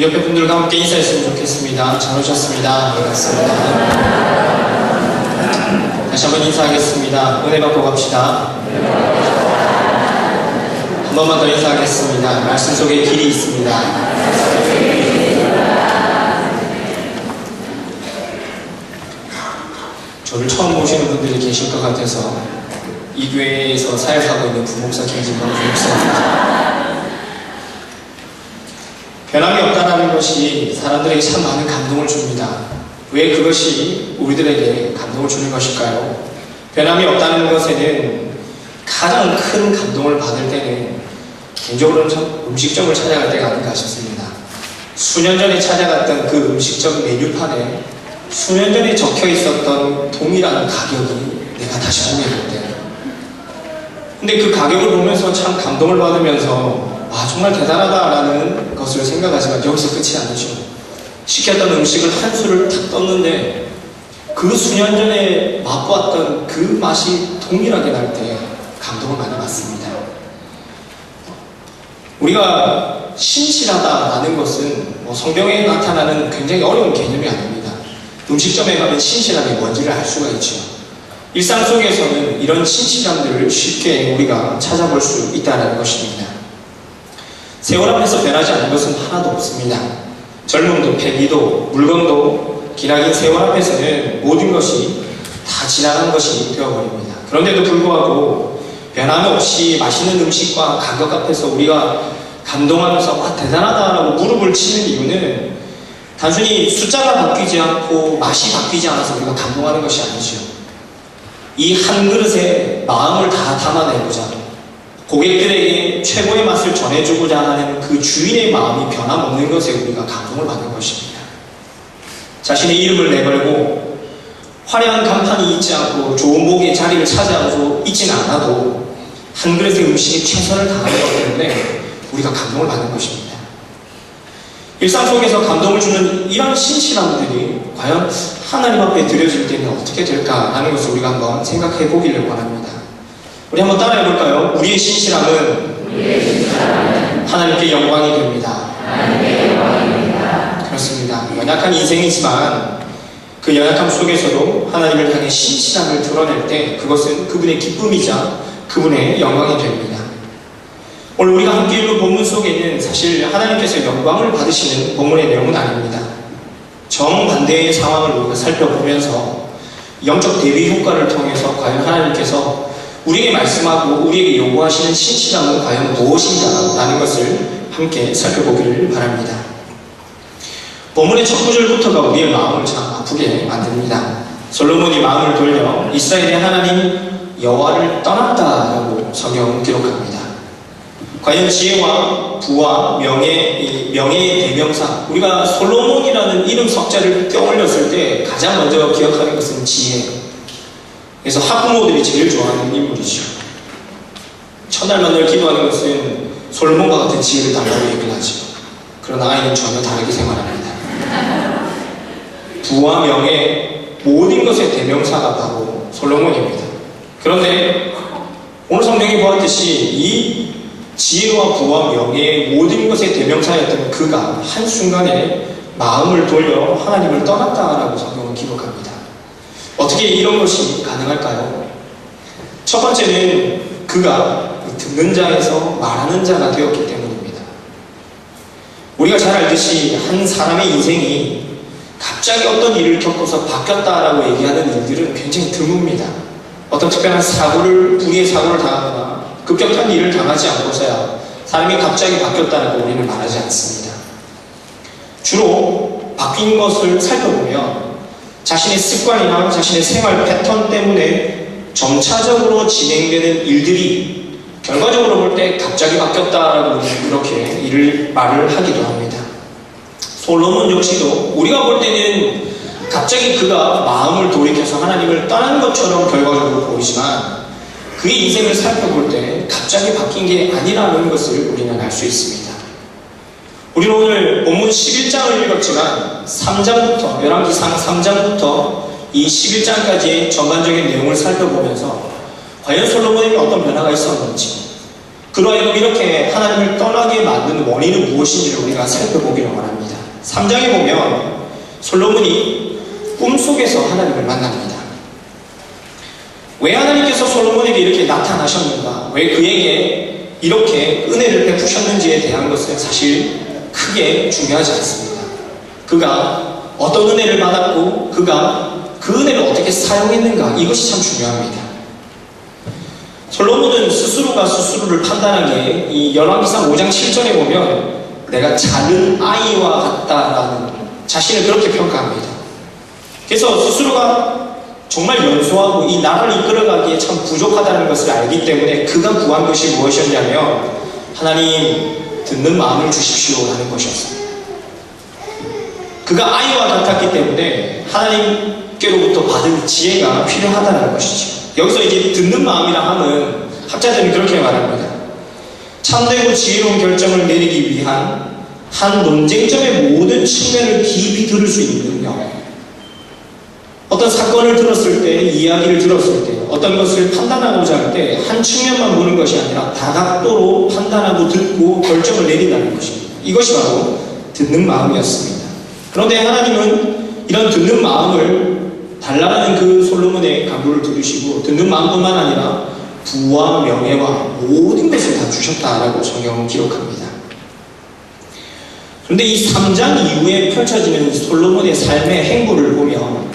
옆에 분들과 함께 인사했으면 좋겠습니다. 잘 오셨습니다. 반갑습니다. 다시 한번 인사하겠습니다. 은혜 받고 갑시다. 한 번만 더 인사하겠습니다. 말씀 속에 길이 있습니다. 저를 처음 보시는 분들이 계실 것 같아서 이 교회에서 사역하고 있는 부목사 김진광 부목사입니다. 변함이 없다는 것이 사람들에게 참 많은 감동을 줍니다. 왜 그것이 우리들에게 감동을 주는 것일까요? 변함이 없다는 것에는 가장 큰 감동을 받을 때는 개인적으로는 참 음식점을 찾아갈 때가 아닌가 싶습니다. 수년 전에 찾아갔던 그 음식점 메뉴판에 수년 전에 적혀 있었던 동일한 가격이 내가 다시 보게 될 때, 근데 그 가격을 보면서 참 감동을 받으면서 정말 대단하다라는 것을 생각하지만 여기서 끝이 아니죠. 시켰던 음식을 한 수를 탁 떴는데 그 수년 전에 맛보았던 그 맛이 동일하게 날 때 감동을 많이 받습니다. 우리가 신실하다라는 것은 성경에 나타나는 굉장히 어려운 개념이 아닙니다. 음식점에 가면 신실함이 뭔지를 알 수가 있죠. 일상 속에서는 이런 신실함들을 쉽게 우리가 찾아볼 수 있다는 것입니다. 세월 앞에서 변하지 않는 것은 하나도 없습니다. 젊음도 패기도 물건도 기나긴 세월 앞에서는 모든 것이 다 지나간 것이 되어버립니다. 그런데도 불구하고 변함없이 맛있는 음식과 가격 앞에서 우리가 감동하면서 대단하다라고 무릎을 치는 이유는 단순히 숫자가 바뀌지 않고 맛이 바뀌지 않아서 우리가 감동하는 것이 아니죠. 이 한 그릇에 마음을 다 담아내고자, 고객들에게 최고의 맛을 전해주고자 하는 그 주인의 마음이 변함없는 것에 우리가 감동을 받는 것입니다. 자신의 이름을 내걸고 화려한 간판이 있지 않고 좋은 목의 자리를 차지하고 있지는 않아도 한 그릇의 음식에 최선을 다하는 것 때문에 우리가 감동을 받는 것입니다. 일상 속에서 감동을 주는 이런 신실함들이 과연 하나님 앞에 드려질 때는 어떻게 될까 하는 것을 우리가 한번 생각해 보기를 원합니다. 우리 한번 따라해 볼까요? 우리의 신실함은 하나님께 영광이 됩니다. 그렇습니다. 연약한 인생이지만 그 연약함 속에서도 하나님을 향해 신실함을 드러낼 때 그것은 그분의 기쁨이자 그분의 영광이 됩니다. 오늘 우리가 함께 읽은 본문 속에는 사실 하나님께서 영광을 받으시는 본문의 내용은 아닙니다. 정반대의 상황을 우리가 살펴보면서 영적 대비 효과를 통해서 과연 하나님께서 우리에게 말씀하고 우리에게 요구하시는 신실함은 과연 무엇인가 라는 것을 함께 살펴보기를 바랍니다. 본문의 첫 구절부터가 우리의 마음을 참 아프게 만듭니다. 솔로몬이 마음을 돌려 이스라엘의 하나님 여호와를 떠났다라고 성경은 기록합니다. 과연 지혜와 부와 명예의 대명사, 우리가 솔로몬이라는 이름 석자를 껴올렸을 때 가장 먼저 기억하는 것은 지혜. 그래서 학부모들이 제일 좋아하는 인물이죠. 첫날만 늘 기도하는 것은 솔로몬과 같은 지혜를 달라고 얘기를 하죠. 그러나 아이는 전혀 다르게 생활합니다. 부와 명예, 모든 것의 대명사가 바로 솔로몬입니다. 그런데 오늘 성경이 보았듯이 이 지혜와 부와 명예의 모든 것의 대명사였던 그가 한순간에 마음을 돌려 하나님을 떠났다라고 성경은 기록합니다. 어떻게 이런 것이 가능할까요? 첫 번째는 그가 듣는 자에서 말하는 자가 되었기 때문입니다. 우리가 잘 알듯이 한 사람의 인생이 갑자기 어떤 일을 겪어서 바뀌었다라고 얘기하는 일들은 굉장히 드뭅니다. 어떤 특별한 불의의 사고를 당하거나 급격한 일을 당하지 않고서야 사람이 갑자기 바뀌었다라고 우리는 말하지 않습니다. 주로 바뀐 것을 살펴보면 자신의 습관이나 자신의 생활 패턴 때문에 점차적으로 진행되는 일들이 결과적으로 볼 때 갑자기 바뀌었다라고 그렇게 말을 하기도 합니다. 솔로몬 역시도 우리가 볼 때는 갑자기 그가 마음을 돌이켜서 하나님을 떠난 것처럼 결과적으로 보이지만 그의 인생을 살펴볼 때 갑자기 바뀐 게 아니라는 것을 우리는 알 수 있습니다. 우리는 오늘 본문 11장을 읽었지만 3장부터 열왕기상 3장부터 이 11장까지의 전반적인 내용을 살펴보면서 과연 솔로몬에게 어떤 변화가 있었는지, 그로 하여금 이렇게 하나님을 떠나게 만든 원인은 무엇인지를 우리가 살펴보기를 원합니다. 3장에 보면 솔로몬이 꿈속에서 하나님을 만납니다. 왜 하나님께서 솔로몬에게 이렇게 나타나셨는가? 왜 그에게 이렇게 은혜를 베푸셨는지에 대한 것은 사실 크게 중요하지 않습니다. 그가 어떤 은혜를 받았고 그가 그 은혜를 어떻게 사용했는가, 이것이 참 중요합니다. 솔로몬은 스스로가 스스로를 판단하기에 이 열왕기상 5장 7절에 보면 내가 작은 아이와 같다라는 자신을 그렇게 평가합니다. 그래서 스스로가 정말 연소하고 이 나라를 이끌어가기에 참 부족하다는 것을 알기 때문에 그가 구한 것이 무엇이었냐면 하나님 듣는 마음을 주십시오라는 것이었습니다. 그가 아이와 같았기 때문에 하나님께로부터 받은 지혜가 필요하다는 것이죠. 여기서 이제 듣는 마음이라 함은 학자들은 그렇게 말합니다. 참되고 지혜로운 결정을 내리기 위한 한 논쟁점의 모든 측면을 깊이 들을 수 있는 능력. 어떤 사건을 들었을 때, 이야기를 들었을 때, 어떤 것을 판단하고자 할 때 한 측면만 보는 것이 아니라 다각도로 판단하고 듣고 결정을 내린다는 것입니다. 이것이 바로 듣는 마음이었습니다. 그런데 하나님은 이런 듣는 마음을 달라는 그 솔로몬의 간구를 들으시고 듣는 마음뿐만 아니라 부와 명예와 모든 것을 다 주셨다라고 성경은 기록합니다. 그런데 이 3장 이후에 펼쳐지는 솔로몬의 삶의 행보를 보면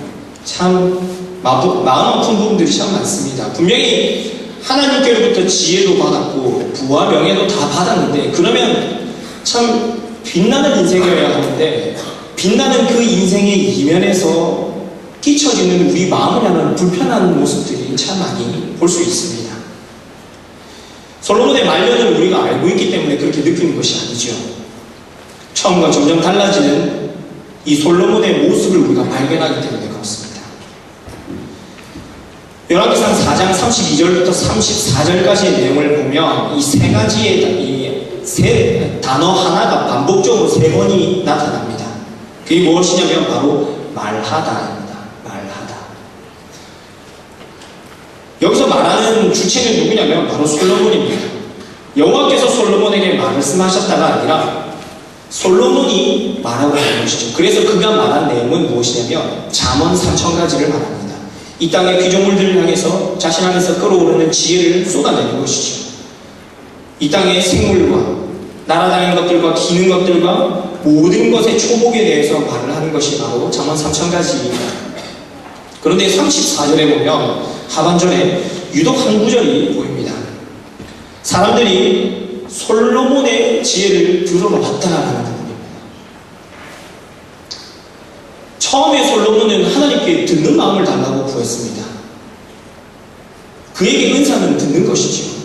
참 마음 아픈 부분들이 참 많습니다. 분명히 하나님께로부터 지혜도 받았고 부와 명예도 다 받았는데 그러면 참 빛나는 인생이어야 하는데 빛나는 그 인생의 이면에서 끼쳐지는 우리 마음을 향한 불편한 모습들이 참 많이 볼 수 있습니다. 솔로몬의 말년을 우리가 알고 있기 때문에 그렇게 느끼는 것이 아니죠. 처음과 점점 달라지는 이 솔로몬의 모습을 우리가 발견하기 때문에 그렇습니다. 열왕기상 4장 32절부터 34절까지의 내용을 보면 이 세 가지의 이 세 단어 하나가 반복적으로 3번이 나타납니다. 그게 무엇이냐면 바로 말하다입니다. 말하다. 여기서 말하는 주체는 누구냐면 바로 솔로몬입니다. 여호와께서 솔로몬에게 말씀하셨다가 아니라 솔로몬이 말하고 있는 것이죠. 그래서 그가 말한 내용은 무엇이냐면 잠언 3000가지를 말합니다. 이 땅의 피조물들을 향해서 자신 안에서 끓어오르는 지혜를 쏟아내는 것이죠. 이 땅의 생물과 날아다니는 것들과 기는 것들과 모든 것의 초복에 대해서 말을 하는 것이 바로 잠언 3000가지입니다. 그런데 34절에 보면 하반절에 유독 한 구절이 보입니다. 사람들이 솔로몬의 지혜를 들어봤다라는 부분입니다. 처음에 솔로몬은 하나님께 듣는 마음을 달라고 구했습니다. 그에게 은사는 듣는 것이지요.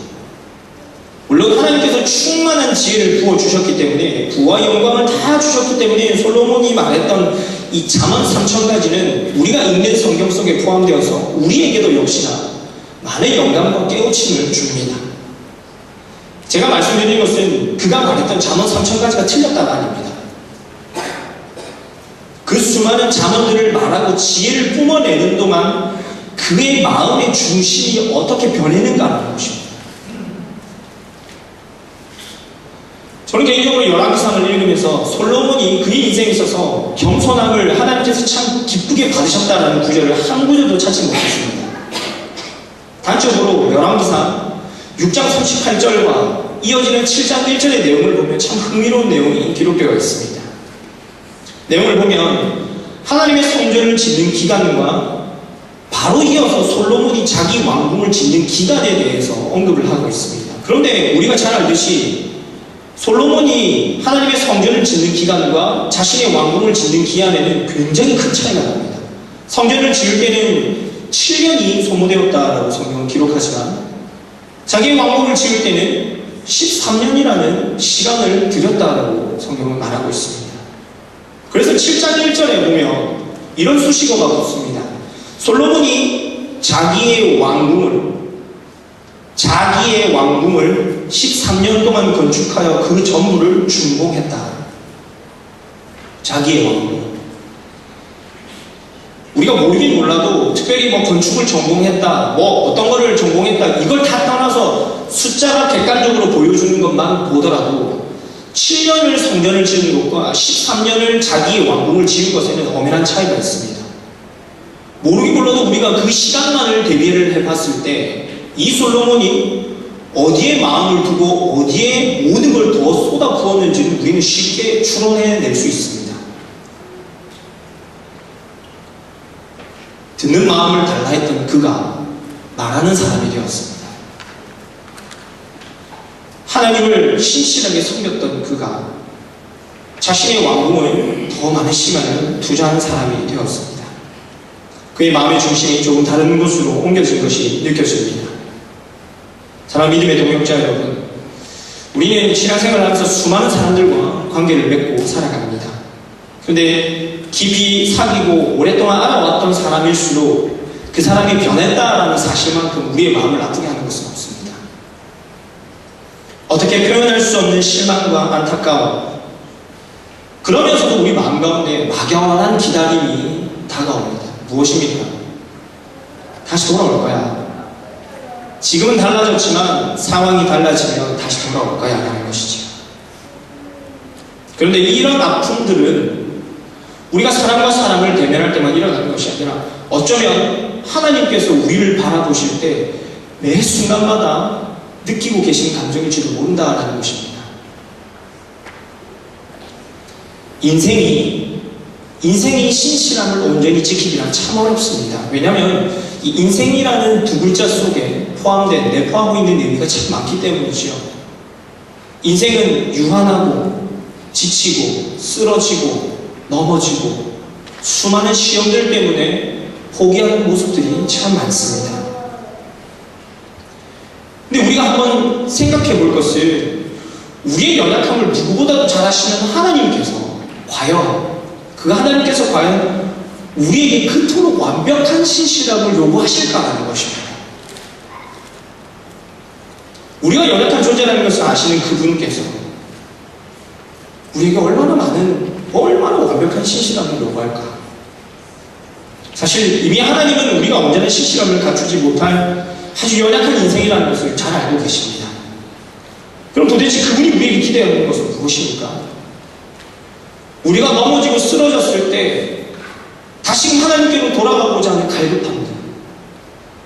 물론 하나님께서 충만한 지혜를 부어주셨기 때문에 부와 영광을 다 주셨기 때문에 솔로몬이 말했던 이 잠언 3000가지는 우리가 읽는 성경 속에 포함되어서 우리에게도 역시나 많은 영감과 깨우침을 줍니다. 제가 말씀드린 것은 그가 말했던 잠언 3000가지가 틀렸다가 아닙니다. 그 수많은 잠언들을 말하고 지혜를 뿜어내는 동안 그의 마음의 중심이 어떻게 변했는가 하는 것입니다. 저는 개인적으로 열왕기상을 읽으면서 솔로몬이 그의 인생에 있어서 겸손함을 하나님께서 참 기쁘게 받으셨다는 구절을 한 구절도 찾지 못했습니다. 단적으로 열왕기상 6장 38절과 이어지는 7장 1절의 내용을 보면 참 흥미로운 내용이 기록되어 있습니다. 내용을 보면 하나님의 성전을 짓는 기간과 바로 이어서 솔로몬이 자기 왕궁을 짓는 기간에 대해서 언급을 하고 있습니다. 그런데 우리가 잘 알듯이 솔로몬이 하나님의 성전을 짓는 기간과 자신의 왕궁을 짓는 기간에는 굉장히 큰 차이가 납니다. 성전을 지을 때는 7년이 소모되었다라고 성경은 기록하지만 자기의 왕궁을 지을 때는 13년이라는 시간을 들였다라고 성경은 말하고 있습니다. 그래서 7장 1절에 보면 이런 수식어가 붙습니다. 솔로몬이 자기의 왕궁을 13년 동안 건축하여 그 전부를 준공했다. 자기의 왕궁. 우리가 모르긴 몰라도 특별히 건축을 전공했다, 어떤 거를 전공했다, 이걸 다 떠나서 숫자가 객관적으로 보여주는 것만 보더라도 7년을 성전을 지은 것과 13년을 자기의 왕궁을 지은 것에는 엄연한 차이가 있습니다. 모르기 몰라도 우리가 그 시간만을 대비를 해봤을 때 이 솔로몬이 어디에 마음을 두고 어디에 모든 걸 더 쏟아 부었는지는 우리는 쉽게 추론해낼 수 있습니다. 듣는 마음을 달라 했던 그가 말하는 사람이 되었습니다. 하나님을 신실하게 섬겼던 그가 자신의 왕궁을 더 많은 시간을 투자한 사람이 되었습니다. 그의 마음의 중심이 조금 다른 곳으로 옮겨진 것이 느껴집니다. 사랑하는 믿음의 동역자 여러분, 우리는 신앙생활을 하면서 수많은 사람들과 관계를 맺고 살아갑니다. 그런데 깊이 사귀고 오랫동안 알아왔던 사람일수록 그 사람이 변했다라는 사실만큼 우리의 마음을 아프게 하는 것은 없습니다. 어떻게 표현할 수 없는 실망과 안타까움, 그러면서도 우리 마음 가운데 막연한 기다림이 다가옵니다. 무엇입니까? 다시 돌아올 거야. 지금은 달라졌지만 상황이 달라지면 다시 돌아올 거야 라는 것이죠. 그런데 이런 아픔들은 우리가 사람과 사람을 대면할 때만 일어나는 것이 아니라 어쩌면 하나님께서 우리를 바라보실 때 매 순간마다 느끼고 계신 감정일지도 모른다라는 것입니다. 인생이 신실함을 온전히 지키기란 참 어렵습니다. 왜냐하면 이 인생이라는 두 글자 속에 내포하고 있는 의미가 참 많기 때문이죠. 인생은 유한하고 지치고 쓰러지고 넘어지고 수많은 시험들 때문에 포기하는 모습들이 참 많습니다. 근데 우리가 한번 생각해 볼 것은 우리의 연약함을 누구보다도 잘 아시는 하나님께서 과연 우리에게 그토록 완벽한 신실함을 요구하실까라는 것입니다. 우리가 연약한 존재라는 것을 아시는 그분께서 우리에게 얼마나 완벽한 신실함을 요구할까? 사실 이미 하나님은 우리가 온전한 신실함을 갖추지 못할 아주 연약한 인생이라는 것을 잘 알고 계십니다. 그럼 도대체 그분이 우리에게 기대하는 것은 무엇입니까? 우리가 넘어지고 쓰러졌을 때 다시금 하나님께로 돌아가고자 하는 갈급함들,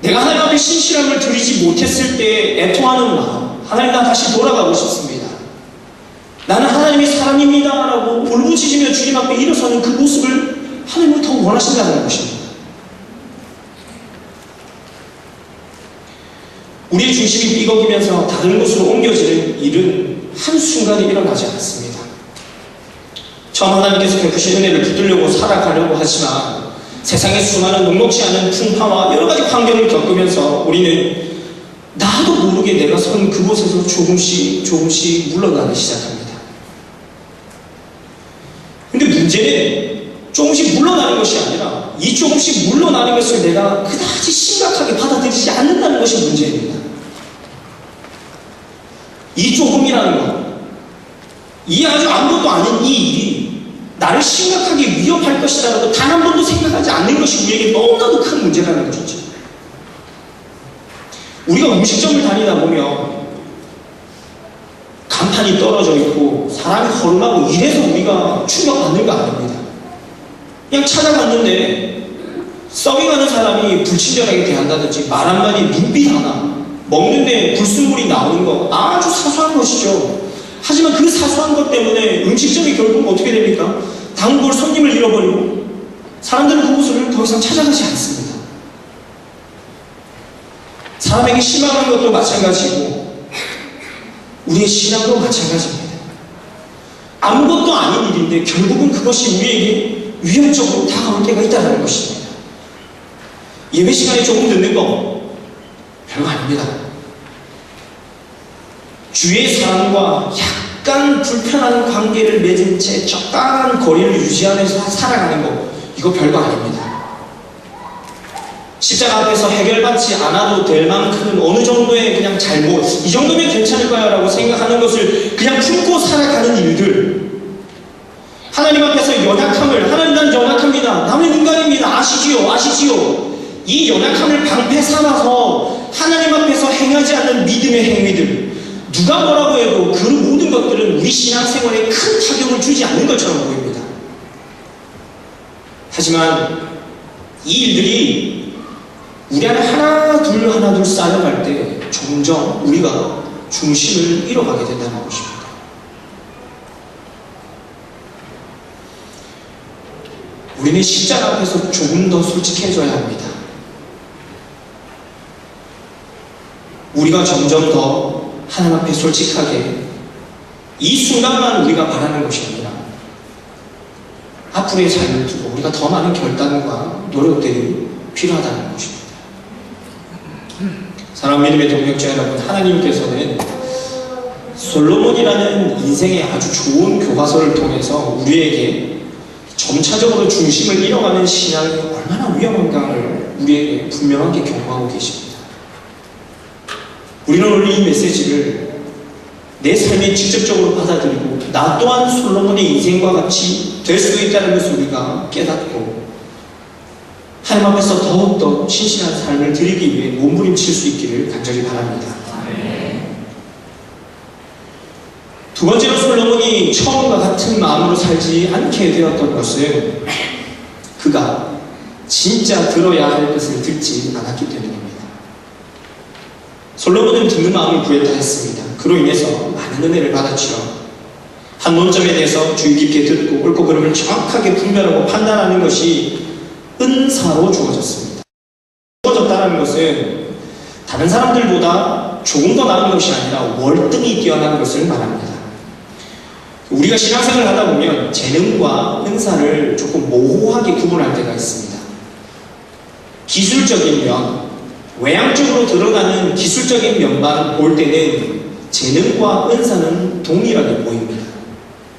내가 하나님 앞에 신실함을 드리지 못했을 때 애통하는 마음, 하나님 나 다시 돌아가고 싶습니다. 나는 하나님의 사람입니다 라고 울부짖으며 주님 앞에 일어서는 그 모습을 하나님은 더 원하신다는 것입니다. 우리의 중심이 삐걱이면서 다른 곳으로 옮겨지는 일은 한순간에 일어나지 않습니다. 처음 하나님께서 베푸신 은혜를 붙들려고 살아가려고 하지만 세상의 수많은 녹록지 않은 풍파와 여러 가지 환경을 겪으면서 우리는 나도 모르게 내가 선 그곳에서 조금씩 물러나기 시작합니다. 근데 문제는 조금씩 물러나는 것이 아니라 이 조금씩 물러나는 것을 내가 그다지 심각하게 받아들이지 않는다는 것이 문제입니다. 이 조금이라는 것, 이 아주 아무것도 아닌 이 일이 나를 심각하게 위협할 것이다라고 단 한 번도 생각하지 않는 것이 우리에게 너무나도 큰 문제라는 것이죠. 우리가 음식점을 다니다 보면 간판이 떨어져 있고 사람이 허름하고 이래서 우리가 충격받는 거 아닙니다. 그냥 찾아갔는데 서빙하는 사람이 불친절하게 대한다든지 말 한마디 눈빛 하나 먹는데 불순물이 나오는 거 아주 사소한 것이죠. 하지만 그 사소한 것 때문에 음식점이 결국 어떻게 됩니까? 단골 손님을 잃어버리고 사람들은 그곳을 더 이상 찾아가지 않습니다. 사람에게 실망한 것도 마찬가지고 우리의 신앙도 마찬가지입니다. 아무것도 아닌 일인데 결국은 그것이 우리에게 위협적으로 다가올 때가 있다는 것입니다. 예배 시간에 조금 늦는 거 별거 아닙니다. 주위의 사람과 약간 불편한 관계를 맺은 채 적당한 거리를 유지하면서 살아가는 거 이거 별거 아닙니다. 십자가 앞에서 해결받지 않아도 될 만큼 어느 정도의 그냥 잘못, 이 정도면 괜찮을 거야 라고 생각하는 것을 그냥 품고 살아가는 일들, 하나님 앞에서 연약함을, 하나님 난 연약합니다, 나는 인간입니다, 아시지요 이 연약함을 방패 삼아서 하나님 앞에서 행하지 않는 믿음의 행위들, 누가 뭐라고 해도 그 모든 것들은 우리 신앙생활에 큰 타격을 주지 않는 것처럼 보입니다. 하지만 이 일들이 우리 안에 하나 둘 쌓여갈 때 점점 우리가 중심을 잃어가게 된다는 것입니다. 우리는 십자가 앞에서 조금 더 솔직해져야 합니다. 우리가 점점 더 하나님 앞에 솔직하게 이 순간만 우리가 바라는 것이 아니라 앞으로의 삶을 두고 우리가 더 많은 결단과 노력들이 필요하다는 것입니다. 사랑하는 믿음의 동역자 여러분, 하나님께서는 솔로몬이라는 인생의 아주 좋은 교과서를 통해서 우리에게 점차적으로 중심을 잃어가는 신앙이 얼마나 위험한가를 우리에게 분명하게 경고하고 계십니다. 우리는 오늘 이 메시지를 내 삶에 직접적으로 받아들이고 나 또한 솔로몬의 인생과 같이 될 수 있다는 것을 우리가 깨닫고 하나님 앞에서 더욱더 신실한 삶을 드리기 위해 몸부림칠 수 있기를 간절히 바랍니다. 두 번째로 솔로몬이 처음과 같은 마음으로 살지 않게 되었던 것은 그가 진짜 들어야 할 것을 듣지 않았기 때문입니다. 솔로몬은 듣는 마음을 구했다 했습니다. 그로 인해서 많은 은혜를 받았죠. 한 논점에 대해서 주의 깊게 듣고 옳고 그름을 정확하게 분별하고 판단하는 것이 은사로 주어졌습니다. 주어졌다는 것은 다른 사람들보다 조금 더 나은 것이 아니라 월등히 뛰어난 것을 말합니다. 우리가 신앙생활을 하다 보면 재능과 은사를 조금 모호하게 구분할 때가 있습니다. 기술적인 면, 외향적으로 들어가는 기술적인 면만 볼 때는 재능과 은사는 동일하게 보입니다.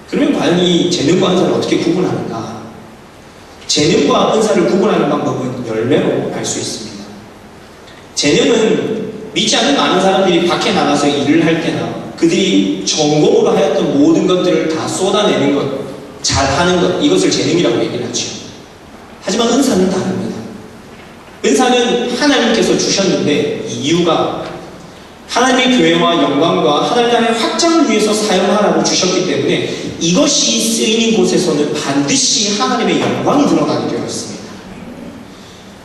그러면 과연 이 재능과 은사를 어떻게 구분하는가? 재능과 은사를 구분하는 방법은 열매로 알 수 있습니다. 재능은 믿지 않는 많은 사람들이 밖에 나가서 일을 할 때나 그들이 전공으로 하였던 모든 것들을 다 쏟아내는 것, 잘하는 것, 이것을 재능이라고 얘기를 하죠. 하지만 은사는 다릅니다. 은사는 하나님께서 주셨는데 이유가 하나님의 교회와 영광과 하나님 나라의 확장을 위해서 사용하라고 주셨기 때문에 이것이 쓰이는 곳에서는 반드시 하나님의 영광이 드러나게 되어 있습니다.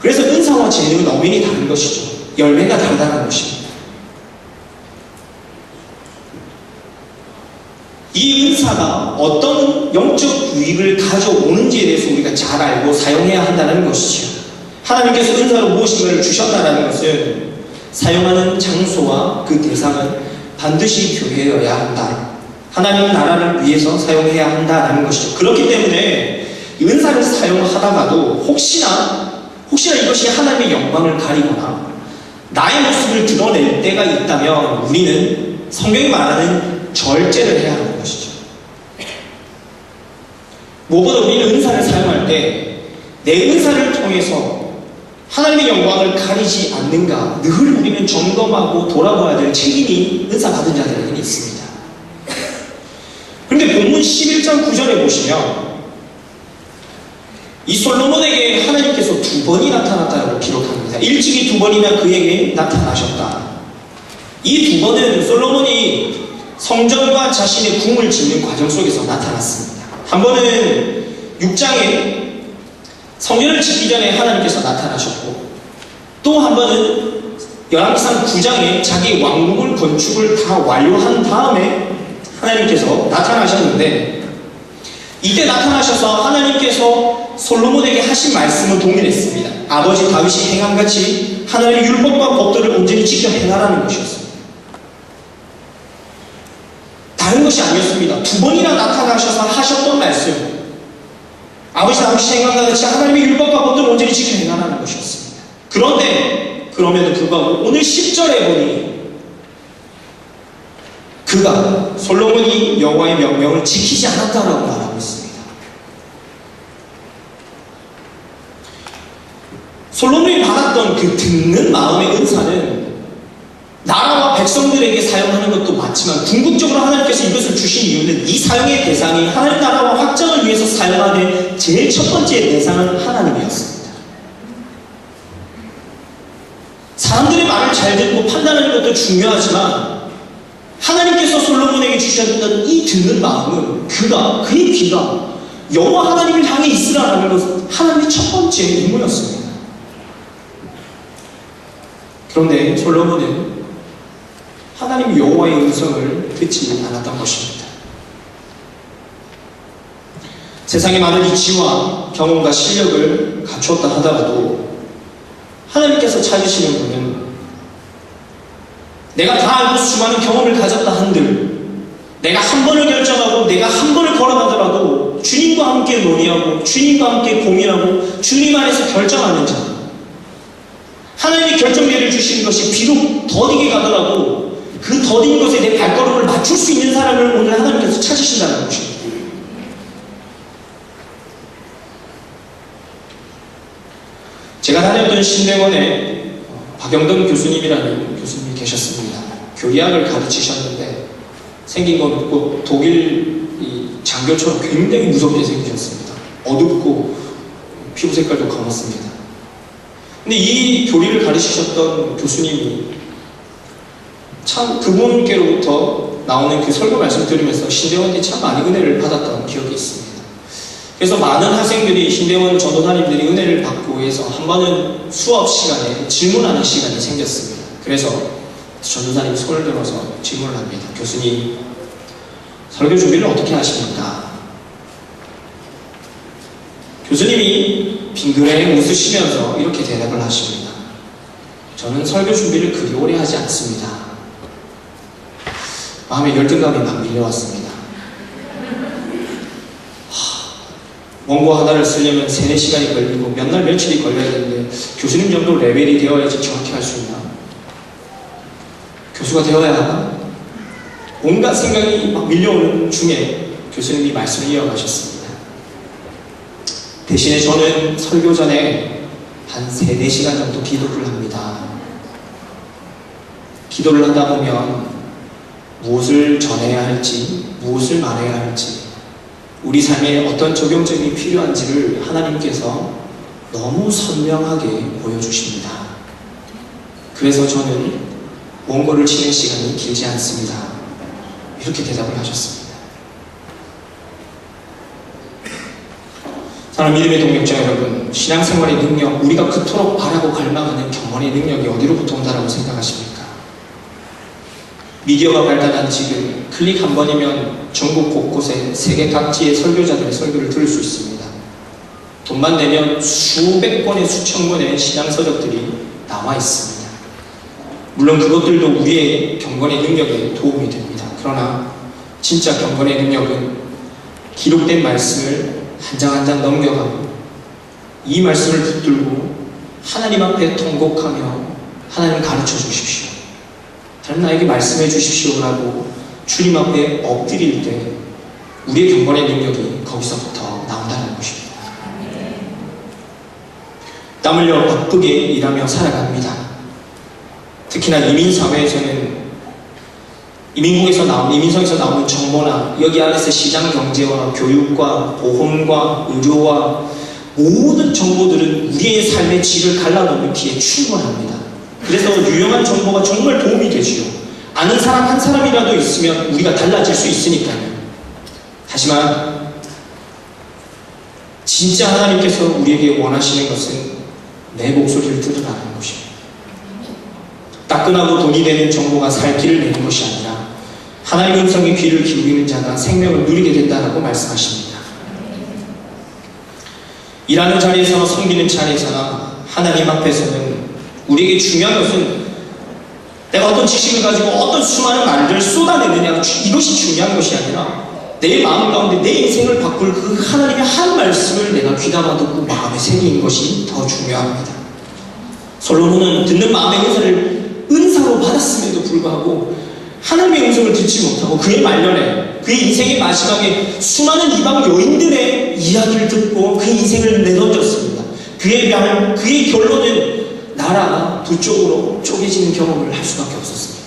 그래서 은사와 재능은 엄연히 다른 것이죠. 열매가 다르다는 것입니다. 이 은사가 어떤 영적 유익을 가져오는지에 대해서 우리가 잘 알고 사용해야 한다는 것이죠. 하나님께서 은사로 무엇인가를 주셨다는 것은 사용하는 장소와 그 대상은 반드시 교회여야 한다. 하나님 나라를 위해서 사용해야 한다는 것이죠. 그렇기 때문에 이 은사를 사용하다가도 혹시나 이것이 하나님의 영광을 가리거나 나의 모습을 드러낼 때가 있다면 우리는 성경이 말하는 절제를 해야 하는 것이죠. 무엇보다 우리는 은사를 사용할 때 내 은사를 통해서 하나님의 영광을 가리지 않는가 늘 우리는 점검하고 돌아봐야 될 책임이 은사 받은 자들에게는 있습니다. 그런데 본문 11장 9절에 보시면 이 솔로몬에게 하나님께서 두 번이 나타났다고 기록합니다. 일찍이 두 번이나 그에게 나타나셨다. 이 두 번은 솔로몬이 성전과 자신의 궁을 짓는 과정 속에서 나타났습니다. 한 번은 6장에 성전을 짓기 전에 하나님께서 나타나셨고 또 한 번은 열왕기상 9장에 자기 왕궁을 건축을 다 완료한 다음에 하나님께서 나타나셨는데 이때 나타나셔서 하나님께서 솔로몬에게 하신 말씀은 동일했습니다. 아버지 다윗이 행함같이 하나님의 율법과 법도를 온전히 지켜 행하라는 것이었습니다. 다른 것이 아니었습니다. 두 번이나 나타나셔서 하셨던 말씀 아버지 다윗이 행함과 같이 하나님의 율법과 법도를 온전히 지켜 행하라는 것이었습니다. 그런데 그럼에도 불구하고 오늘 10절에 보니 그가 솔로몬이 여호와의 명령을 지키지 않았다라고 말하고 있습니다. 솔로몬이 받았던 그 듣는 마음의 은사는 나라와 백성들에게 사용하는 것도 맞지만 궁극적으로 하나님께서 이것을 주신 이유는 이 사용의 대상이 하나님 나라와 확장을 위해서 사용하는 제일 첫 번째 대상은 하나님이었습니다. 사람들의 말을 잘 듣고 판단하는 것도 중요하지만 하나님께서 솔로몬에게 주셨던 이 듣는 마음은 그의 귀가 여호와 하나님을 향해 있으라는 것은 하나님의 첫 번째 임무였습니다. 그런데 솔로몬은 하나님 여호와의 음성을 듣지 않았던 것입니다. 세상의 많은 이치와 경험과 실력을 갖추었다 하더라도 하나님께서 찾으시는 분은 내가 다 알고 수많은 경험을 가졌다 한들 내가 한 번을 결정하고 내가 한 번을 걸어가더라도 주님과 함께 논의하고 주님과 함께 고민하고 주님 안에서 결정하는 자, 하나님의 결정례를 주시는 것이 비록 더디게 가더라도 그 더딘 것에 내 발걸음을 맞출 수 있는 사람을 오늘 하나님께서 찾으신다는 것입니다. 제가 다녔던 신대원에 박영돈 교수님이라는 교수님이 계셨습니다. 교리학을 가르치셨는데 생긴 건 없고 독일 장교처럼 굉장히 무섭게 생기셨습니다. 어둡고 피부 색깔도 검었습니다. 근데 이 교리를 가르치셨던 교수님이 참 그분께로부터 나오는 그 설교 말씀 들으면서 신대원이 참 많이 은혜를 받았던 기억이 있습니다. 그래서 많은 학생들이 신대원 전도사님들이 은혜를 받고 해서 한 번은 수업 시간에 질문하는 시간이 생겼습니다. 그래서 전도사님이 손을 들어서 질문을 합니다. 교수님, 설교 준비를 어떻게 하십니까? 교수님이 빙그레 웃으시면서 이렇게 대답을 하십니다. 저는 설교 준비를 그리 오래 하지 않습니다. 마음에 열등감이 막 밀려왔습니다. 원고 하나를 쓰려면 3-4시간이 걸리고 몇 날 며칠이 걸려야 되는데 교수님 정도 레벨이 되어야지 정확히 할 수 있나? 교수가 되어야 하나? 온갖 생각이 막 밀려오는 중에 교수님이 말씀을 이어가셨습니다. 대신에 저는 설교 전에 한 3-4시간 정도 기도를 합니다. 기도를 하다 보면 무엇을 전해야 할지, 무엇을 말해야 할지, 우리 삶에 어떤 적용점이 필요한지를 하나님께서 너무 선명하게 보여주십니다. 그래서 저는 원고를 치는 시간이 길지 않습니다. 이렇게 대답을 하셨습니다. 사랑하는 믿음의 동역자 여러분, 신앙생활의 능력, 우리가 그토록 바라고 갈망하는 경건의 능력이 어디로부터 온다라고 생각하십니까? 미디어가 발달한 지금 클릭 한 번이면 전국 곳곳에 세계 각지의 설교자들의 설교를 들을 수 있습니다. 돈만 내면 수백 권의 수천 권의 신앙서적들이 나와 있습니다. 물론 그것들도 우리의 경건의 능력에 도움이 됩니다. 그러나 진짜 경건의 능력은 기록된 말씀을 한 장 한 장 넘겨가고 이 말씀을 붙들고 하나님 앞에 통곡하며 하나님 가르쳐 주십시오, 다른 나에게 말씀해 주십시오라고 주님 앞에 엎드릴 때 우리의 경건의 능력이 거기서부터 나온다는 것입니다. 땀 흘려 바쁘게 일하며 살아갑니다. 특히나 이민사회에서는 이민성에서 나오는 정보나 여기 안에서 시장 경제와 교육과 보험과 의료와 모든 정보들은 우리의 삶의 질을 갈라놓기에 충분합니다. 그래서 유용한 정보가 정말 도움이 되지요. 아는 사람 한 사람이라도 있으면 우리가 달라질 수 있으니까요. 하지만 진짜 하나님께서 우리에게 원하시는 것은 내 목소리를 들으라는 것입니다. 따끈하고 돈이 되는 정보가 살 길을 내는 것이 아니라 하나님의 음성에 귀를 기울이는 자가 생명을 누리게 된다고 말씀하십니다. 일하는 자리에서나 섬기는 자리에서나 하나님 앞에서는 우리에게 중요한 것은 내가 어떤 지식을 가지고 어떤 수많은 말들을 쏟아내느냐, 이것이 중요한 것이 아니라 내 마음 가운데 내 인생을 바꿀 그 하나님의 한 말씀을 내가 귀담아 듣고 마음에 새기는 것이 더 중요합니다. 솔로몬은 듣는 마음의 은사로 받았음에도 불구하고 하나님의 음성을 듣지 못하고 그의 말년에, 그의 인생의 마지막에 수많은 이방 여인들의 이야기를 듣고 그 인생을 내던졌습니다. 그의 결론은 나라가 두 쪽으로 쪼개지는 경험을 할 수밖에 없었습니다.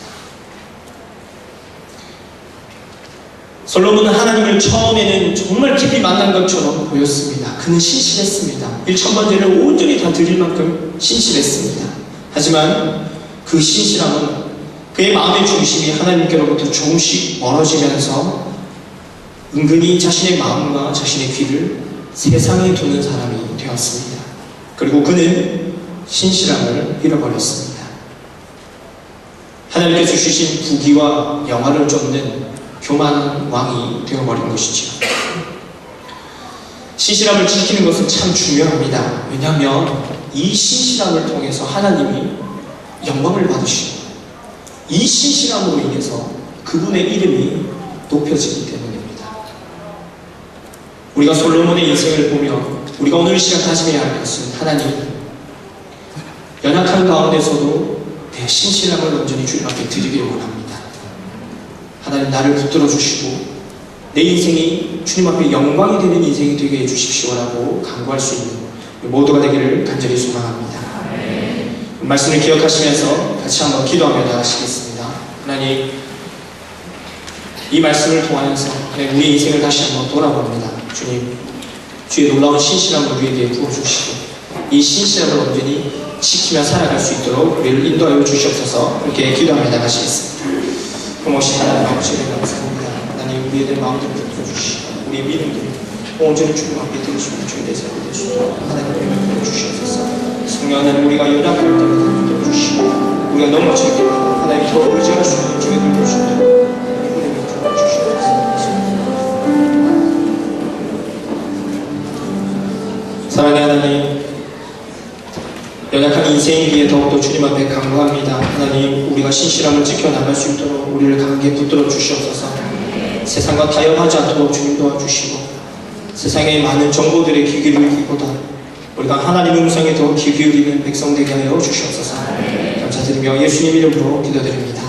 솔로몬은 하나님을 처음에는 정말 깊이 만난 것처럼 보였습니다. 그는 신실했습니다. 1000번제를 온전히 다 드릴 만큼 신실했습니다. 하지만 그 신실함은 그의 마음의 중심이 하나님께로부터 조금씩 멀어지면서 은근히 자신의 마음과 자신의 귀를 세상에 두는 사람이 되었습니다. 그리고 그는 신실함을 잃어버렸습니다. 하나님께서 주신 부귀와 영화를 쫓는 교만한 왕이 되어버린 것이죠. 신실함을 지키는 것은 참 중요합니다. 왜냐하면 이 신실함을 통해서 하나님이 영광을 받으시고 이 신실함으로 인해서 그분의 이름이 높여지기 때문입니다. 우리가 솔로몬의 인생을 보면 우리가 오늘 시간 다짐해야 할 것은 하나님, 연약한 가운데서도 내 신실함을 온전히 주님 앞에 드리기를 원합니다. 하나님, 나를 붙들어 주시고 내 인생이 주님 앞에 영광이 되는 인생이 되게 해주십시오라고 간구할 수 있는 모두가 되기를 간절히 소망합니다. 말씀을 기억하시면서 같이 한번 기도하며 나가시겠습니다. 하나님, 이 말씀을 통하여서 우리 인생을 다시 한번 돌아봅니다. 주님, 주의 놀라운 신실함을 우리에게 부어주시고 이 신실함을 온전히 지키며 살아갈 수 있도록 우리를 인도하여 주시옵소서. 그렇게 기도하며 나가시겠습니다. 고마우신 하나님 아버지를 감사합니다. 하나님, 우리의 마음들을 붙들어주시고 우리의 믿음들을 온전히 주님 앞에 드리시고 주의 대사를 되시도록 하나님 우리를 붙들어주시옵소서. 성령 하나님, 우리가 연약할 때마다 붙들어주시고 우리가 넘어질 때마다 하나님 더 의지할 수 있는 주의 들려주시도록 우리를 붙들어주시옵소서. 사랑의 하나님, 연약한 인생이기에 더욱더 주님 앞에 간구합니다. 하나님, 우리가 신실함을 지켜나갈 수 있도록 우리를 강하게 붙들어 주시옵소서. 세상과 타협하지 않도록 주님 도와주시고 세상의 많은 정보들의 귀 기울이기보다 우리가 하나님의 음성에 더 귀 기울이는 백성 되게 하여 주시옵소서. 감사드리며 예수님 이름으로 기도드립니다.